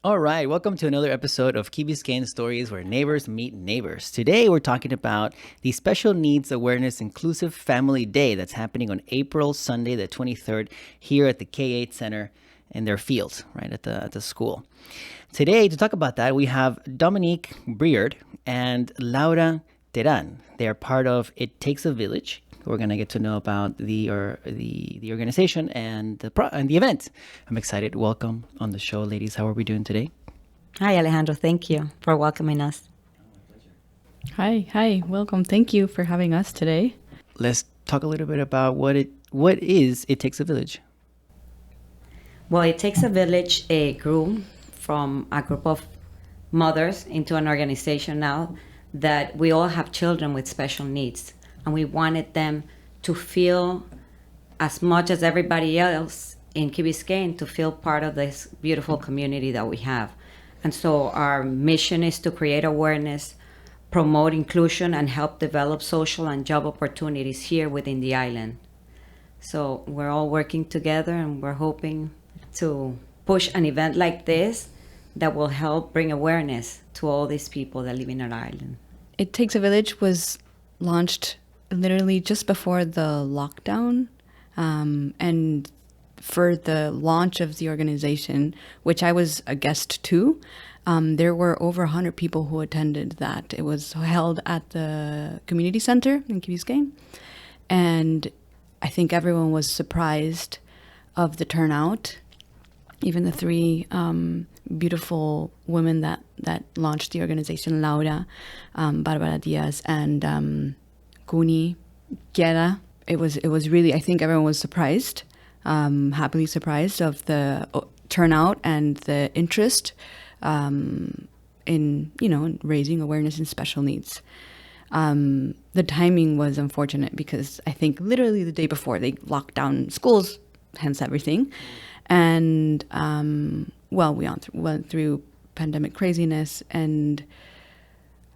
All right, welcome to another episode of Key Biscayne Stories where neighbors meet neighbors. Today we're talking about the Special Needs Awareness Inclusive Family Day that's happening on April Sunday the 23rd here at the K8 Center in their field, right at the school. Today to talk about that we have Dominique Briard and Laura Teran. They are part of It Takes a Village. We're going to get to know about the organization and the event. I'm excited. Welcome on the show, ladies. How are we doing today? Hi, Alejandro. Thank you for welcoming us. Hi. Welcome. Thank you for having us today. Let's talk a little bit about what is It Takes a Village. Well, It Takes a Village grew from a group of mothers into an organization now that we all have children with special needs. And we wanted them to feel as much as everybody else in Key Biscayne to feel part of this beautiful community that we have. And so our mission is to create awareness, promote inclusion, and help develop social and job opportunities here within the island. So we're all working together and we're hoping to push an event like this that will help bring awareness to all these people that live in our island. It Takes a Village was launched literally just before the lockdown, and for the launch of the organization, which I was a guest to, there were over 100 people who attended that. It was held at the community center in Key Biscayne, and I think everyone was surprised of the turnout. Even the three beautiful women that launched the organization, Laura, Barbara Diaz, and Kuni, Guerra. It was really, I think everyone was surprised, happily surprised of the turnout and the interest in raising awareness in special needs. The timing was unfortunate because I think literally the day before they locked down schools, hence everything. And we went through pandemic craziness, and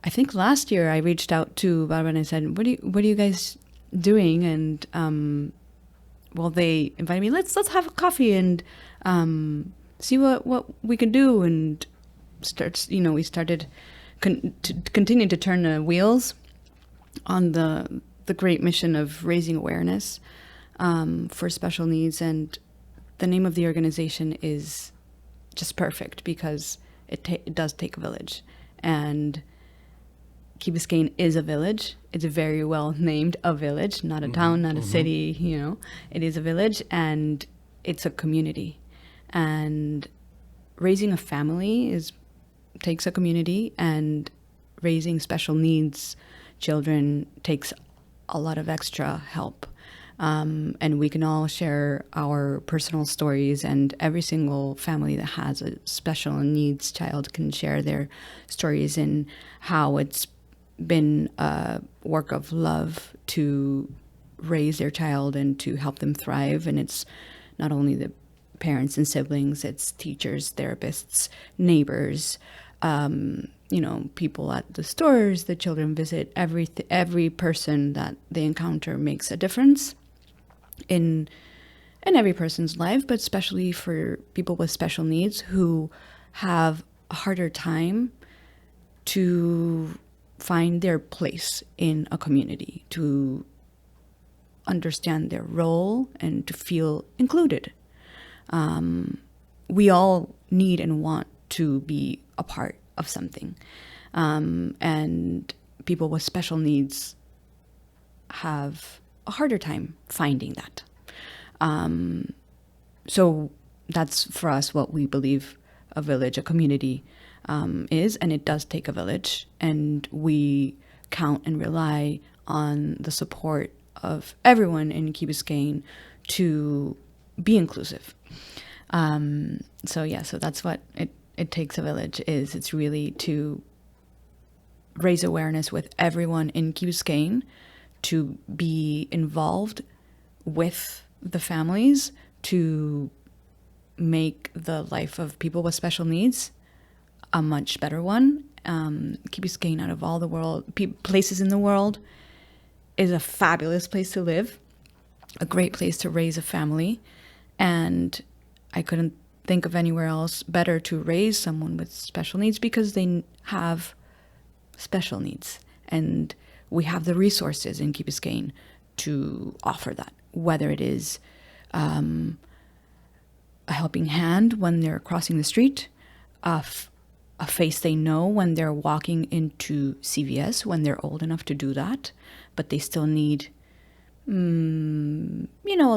I think last year I reached out to Barbara and I said, "What are you guys doing?" And they invited me. Let's have a coffee and see what we can do. And we started continue to turn the wheels on the great mission of raising awareness for special needs. And the name of the organization is just perfect because it does take a village, and Key Biscayne is a village. It's very well named a village, not a town, not a city, It is a village and it's a community. And raising a family takes a community, and raising special needs children takes a lot of extra help. And we can all share our personal stories, and every single family that has a special needs child can share their stories in how it's been a work of love to raise their child and to help them thrive. And it's not only the parents and siblings, it's teachers, therapists, neighbors, people at the stores the children visit. Every person that they encounter makes a difference in every person's life, but especially for people with special needs who have a harder time to find their place in a community, to understand their role and to feel included. We all need and want to be a part of something. And people with special needs have a harder time finding that. So that's for us what we believe a village, a community is, and it does take a village, and we count and rely on the support of everyone in Key Biscayne to be inclusive. So that's what it takes a village is. It's really to raise awareness with everyone in Key Biscayne, to be involved with the families, to make the life of people with special needs a much better one. Key Biscayne, out of all the places in the world, is a fabulous place to live, a great place to raise a family, and I couldn't think of anywhere else better to raise someone with special needs because they have special needs. And we have the resources in Key Biscayne to offer that, whether it is a helping hand when they're crossing the street, a face they know when they're walking into CVS when they're old enough to do that, but they still need, a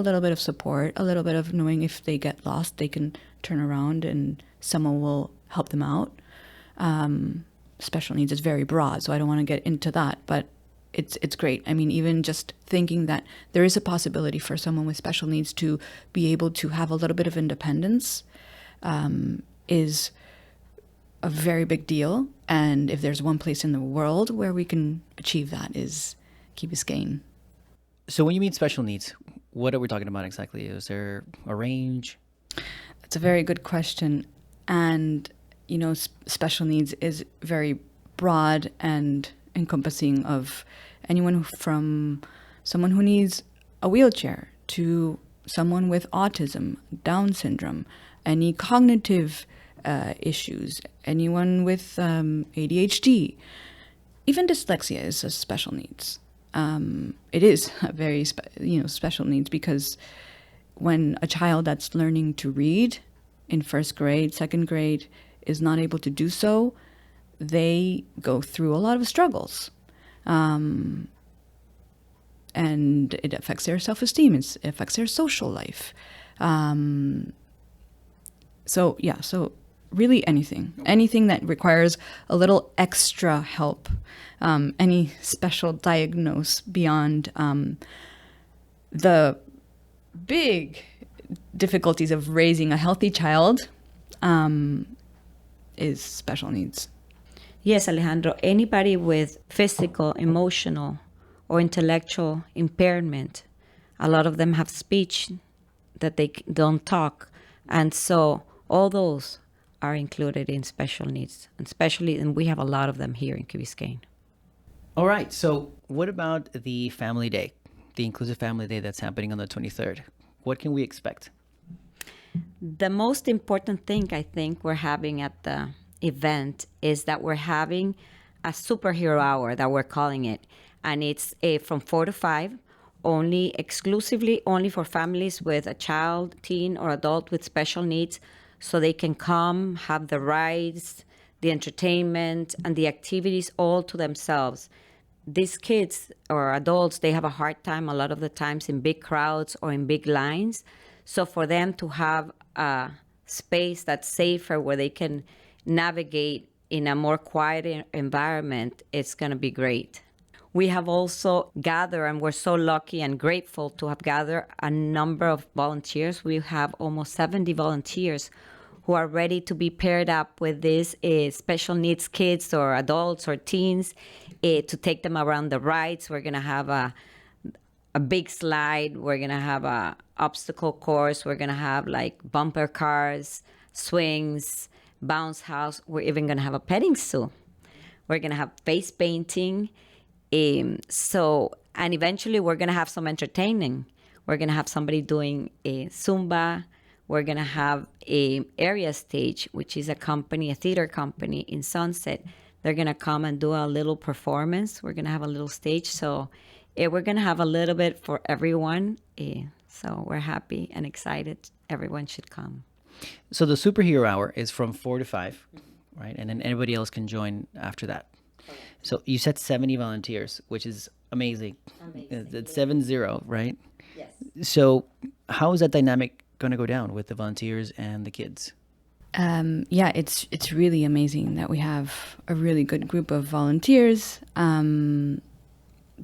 little bit of support, a little bit of knowing if they get lost, they can turn around and someone will help them out. Special needs is very broad, so I don't want to get into that, but it's great. I mean, even just thinking that there is a possibility for someone with special needs to be able to have a little bit of independence is a very big deal. And if there's one place in the world where we can achieve that is Key Biscayne. So when you mean special needs, what are we talking about exactly? Is there a range? It's a very good question. And, special needs is very broad and encompassing of anyone from someone who needs a wheelchair to someone with autism, Down syndrome, any cognitive issues, anyone with ADHD. Even dyslexia is a special needs. It is a very special needs because when a child that's learning to read in first grade, second grade is not able to do so, they go through a lot of struggles. And it affects their self-esteem, it affects their social life. So really anything that requires a little extra help, any special diagnose beyond the big difficulties of raising a healthy child is special needs. Yes, Alejandro, anybody with physical, emotional, or intellectual impairment, a lot of them have speech that they don't talk. And so all those are included in special needs, and we have a lot of them here in Key Biscayne. All right. So what about the family day, the inclusive family day that's happening on the 23rd? What can we expect? The most important thing I think we're having at the event is that we're having a superhero hour that we're calling it. And it's from 4 to 5, exclusively for families with a child, teen, or adult with special needs, so they can come, have the rides, the entertainment, and the activities all to themselves. These kids or adults, they have a hard time a lot of the times in big crowds or in big lines. So for them to have a space that's safer where they can navigate in a more quiet environment, it's going to be great. We have also gathered, and we're so lucky and grateful to have gathered a number of volunteers. We have almost 70 volunteers who are ready to be paired up with these special needs kids or adults or teens to take them around the rides. We're going to have a big slide. We're going to have a obstacle course. We're going to have like bumper cars, swings, bounce house. We're even going to have a petting zoo. We're going to have face painting. And eventually we're going to have some entertaining. We're going to have somebody doing a Zumba. We're going to have a area stage, which is a theater company in Sunset. They're going to come and do a little performance. We're going to have a little stage. So we're going to have a little bit for everyone. So we're happy and excited. Everyone should come. So the superhero hour is from 4 to 5, right? And then anybody else can join after that. So you said 70 volunteers, which is amazing. It's 70, right? Yes. So how is that dynamic going to go down with the volunteers and the kids? It's really amazing that we have a really good group of volunteers. During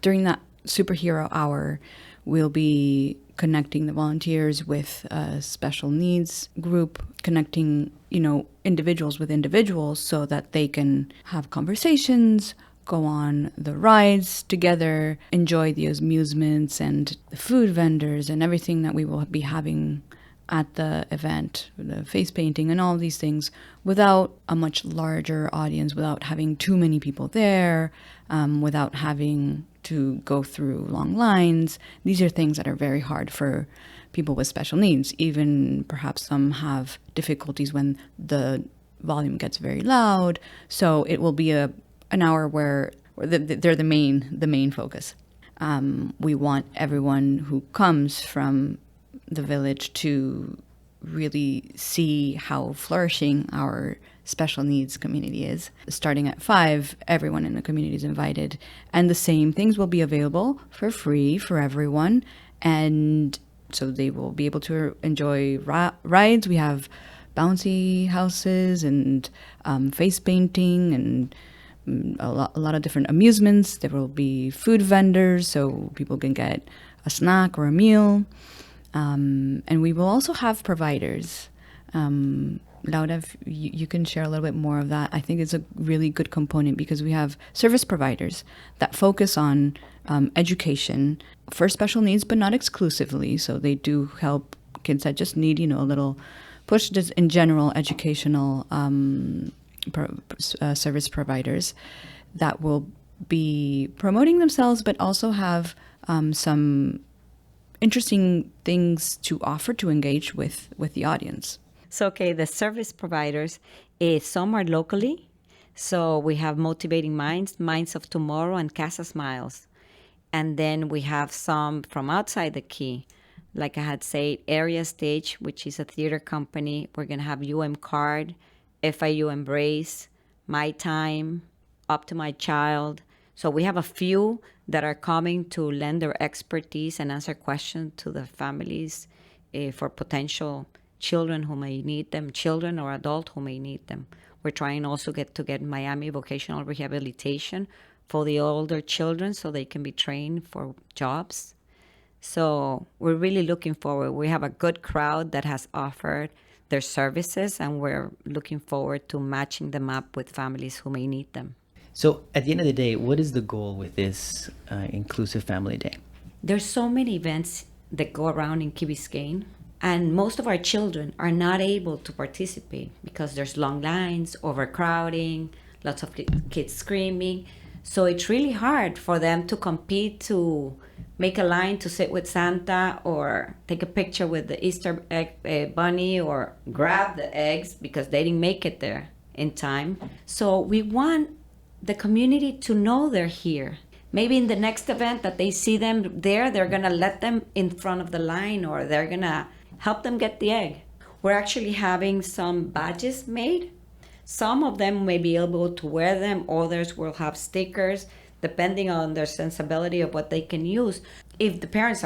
that superhero hour, we'll be connecting the volunteers with a special needs group, connecting, individuals with individuals so that they can have conversations, go on the rides together, enjoy the amusements and the food vendors and everything that we will be having at the event, the face painting and all these things, without a much larger audience, without having too many people there, without having to go through long lines. These are things that are very hard for people with special needs. Even perhaps some have difficulties when the volume gets very loud. So it will be an hour where they're the main focus. We want everyone who comes from the village to really see how flourishing our special needs community is. Starting at 5, everyone in the community is invited, and the same things will be available for free for everyone. And so they will be able to enjoy rides. We have bouncy houses and face painting and a lot of different amusements. There will be food vendors so people can get a snack or a meal. And we will also have providers. Laura, if you can share a little bit more of that. I think it's a really good component because we have service providers that focus on education for special needs, but not exclusively. So they do help kids that just need, a little push, just in general educational service providers that will be promoting themselves, but also have some interesting things to offer to engage with the audience. So, okay, the service providers, some are locally. So we have Motivating Minds, Minds of Tomorrow, and Casa Smiles. And then we have some from outside the Key. Like I had said, Area Stage, which is a theater company. We're going to have Card, FIU Embrace, My Time, Up to My Child. So we have a few that are coming to lend their expertise and answer questions to the families for potential children who may need them, children or adult who may need them. We're trying also to get Miami vocational rehabilitation for the older children so they can be trained for jobs. So we're really looking forward. We have a good crowd that has offered their services, and we're looking forward to matching them up with families who may need them. So at the end of the day, what is the goal with this Inclusive Family Day? There's so many events that go around in Key Biscayne, and most of our children are not able to participate because there's long lines, overcrowding, lots of kids screaming. So it's really hard for them to compete to make a line to sit with Santa or take a picture with the Easter egg bunny or grab the eggs because they didn't make it there in time. So we want the community to know they're here. Maybe in the next event that they see them there, they're going to let them in front of the line, or they're going to help them get the egg. We're actually having some badges made. Some of them may be able to wear them. Others will have stickers, depending on their sensibility of what they can use. If the parents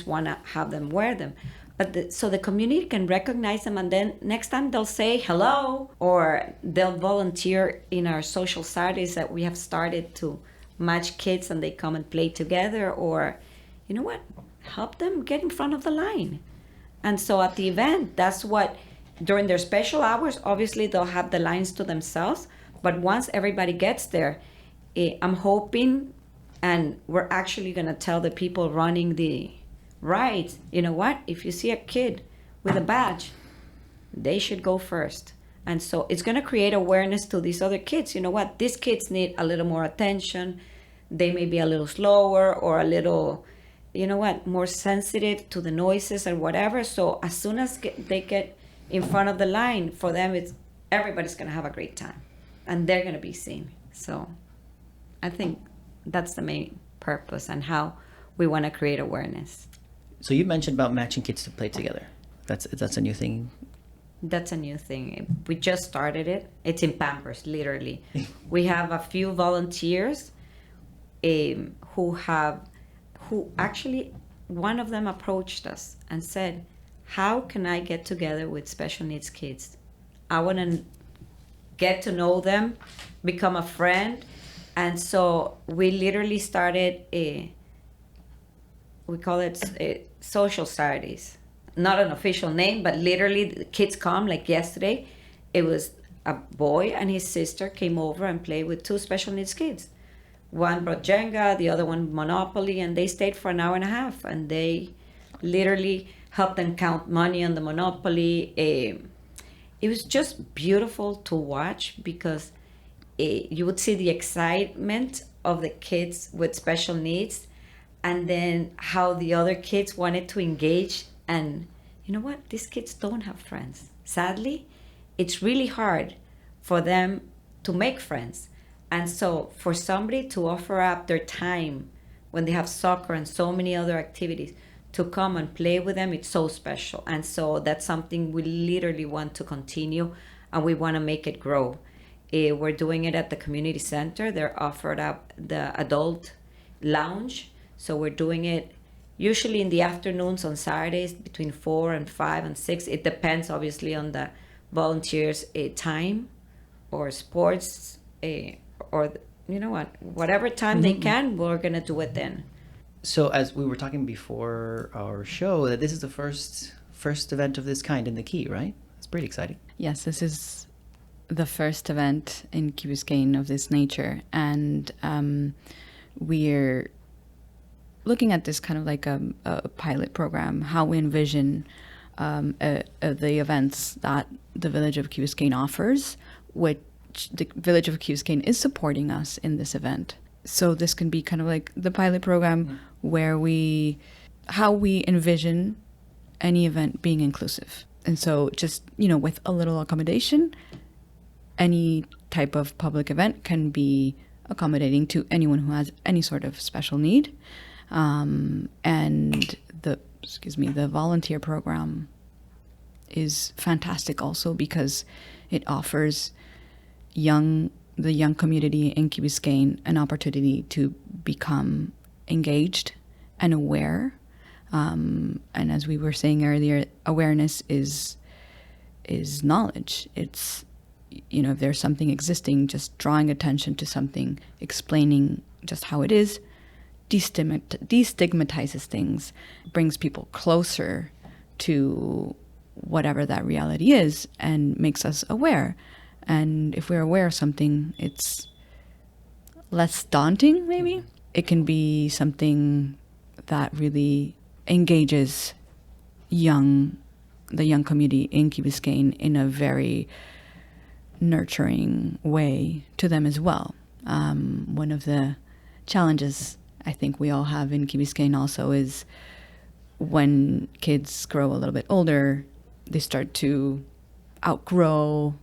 want to have them wear them. But so the community can recognize them, and then next time they'll say hello, or they'll volunteer in our social societies that we have started to match kids and they come and play together, or, help them get in front of the line. And so at the event, that's what, during their special hours, obviously they'll have the lines to themselves, but once everybody gets there, I'm hoping, and we're actually going to tell the people running the rides, if you see a kid with a badge, they should go first. And so it's going to create awareness to these other kids. These kids need a little more attention. They may be a little slower or a little, more sensitive to the noises or whatever. So as soon as they get in front of the line, for them, everybody's going to have a great time and they're going to be seen. So I think that's the main purpose and how we want to create awareness. So you mentioned about matching kids to play together. That's a new thing. That's a new thing. We just started it. It's in Pampers, literally. We have a few volunteers who actually, one of them approached us and said, how can I get together with special needs kids? I want to get to know them, become a friend. And so we literally started we call it social societies. Not an official name, but literally the kids come. Like yesterday, it was a boy and his sister came over and played with 2 special needs kids. One brought Jenga, the other one Monopoly, and they stayed for an hour and a half, and they literally helped them count money on the Monopoly. It was just beautiful to watch because you would see the excitement of the kids with special needs, and then how the other kids wanted to engage. And you know what? These kids don't have friends. Sadly, it's really hard for them to make friends. And so for somebody to offer up their time when they have soccer and so many other activities to come and play with them, it's so special. And so that's something we literally want to continue, and we want to make it grow. We're doing it at the community center. They're offered up the adult lounge. So we're doing it usually in the afternoons on Saturdays between 4 and 5 and 6. It depends obviously on the volunteers' time or sports, or you know what, whatever time they can, we're going to do it then. So as we were talking before our show, that this is the first event of this kind in the Key, right? It's pretty exciting. Yes, this is the first event in Key Biscayne of this nature, and we're looking at this kind of like a pilot program, how we envision the events that the village of Key Biscayne offers, which the village of Key Biscayne is supporting us in this event. So this can be kind of like the pilot program where how we envision any event being inclusive. And so just, with a little accommodation, any type of public event can be accommodating to anyone who has any sort of special need. And the volunteer program is fantastic also because it offers the young community in Key Biscayne an opportunity to become engaged and aware. And as we were saying earlier, awareness is knowledge. It's, if there's something existing, just drawing attention to something, explaining just how it is, destigmatizes things, brings people closer to whatever that reality is, and makes us aware. And if we're aware of something, it's less daunting, maybe. It can be something that really engages the young community in Key Biscayne in a very nurturing way to them as well. One of the challenges I think we all have in Key Biscayne also is when kids grow a little bit older, they start to outgrow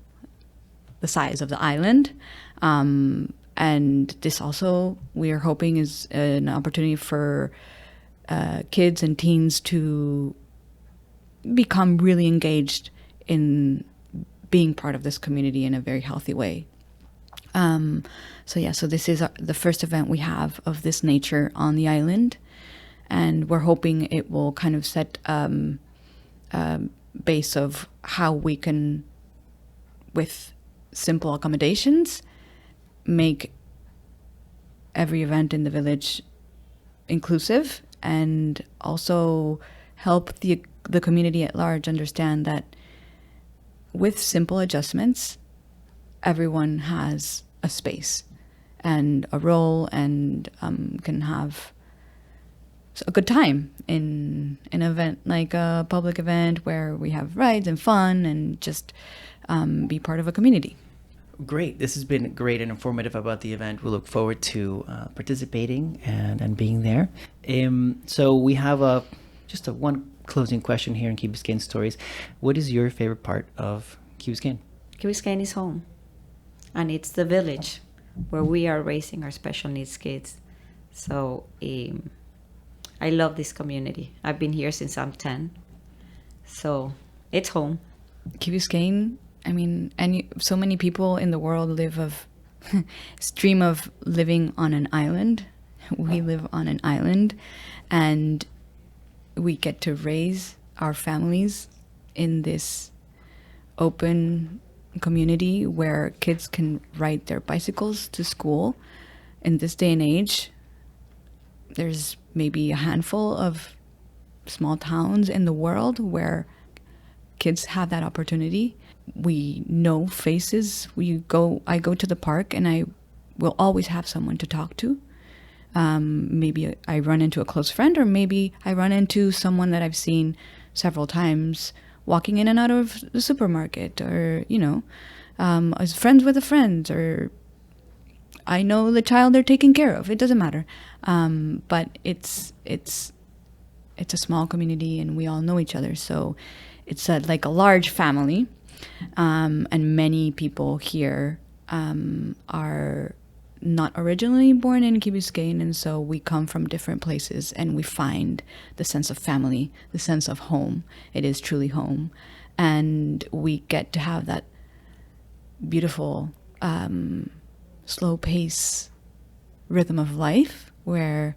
the size of the island. And this also, we are hoping, is an opportunity for kids and teens to become really engaged in being part of this community in a very healthy way. So this is the first event we have of this nature on the island, and we're hoping it will kind of set a base of how we can, with simple accommodations, make every event in the village inclusive, and also help the community at large understand that with simple adjustments, everyone has a space and a role, and can have a good time in an event like a public event where we have rides and fun and just be part of a community. Great. This has been great and informative about the event. We look forward to participating and being there. So we have just one closing question here in Key Biscayne Stories. What is your favorite part of Key Biscayne? Key Biscayne is home, and it's the village where we are raising our special needs kids. So I love this community. I've been here since I'm 10. So it's home. Key Biscayne, so many people in the world dream of living on an island. We live on an island, and we get to raise our families in this open community where kids can ride their bicycles to school. In this day and age, there's maybe a handful of small towns in the world where kids have that opportunity. We know faces. I go to the park and I will always have someone to talk to. Maybe I run into a close friend, or maybe I run into someone that I've seen several times walking in and out of the supermarket, or, as friends with a friend, or I know the child they're taking care of. It doesn't matter. But it's a small community, and we all know each other. So it's like a large family, and many people here are not originally born in Key Biscayne, and so we come from different places, and we find the sense of family, the sense of home. It is truly home, and we get to have that beautiful slow pace rhythm of life where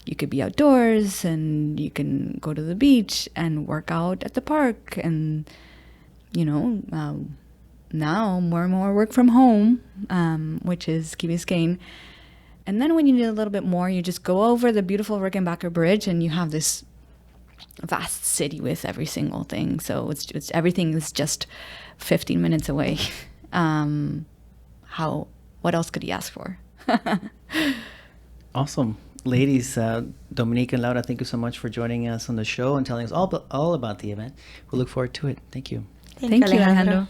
you could be outdoors and you can go to the beach and work out at the park, and now more and more work from home, which is Key Biscayne. And then when you need a little bit more, you just go over the beautiful Rickenbacker Bridge and you have this vast city with every single thing. So it's everything is just 15 minutes away. What else could you ask for? Awesome. Ladies, Dominique and Laura, thank you so much for joining us on the show and telling us all about the event. We look forward to it. Thank you. Thank you, Alejandro.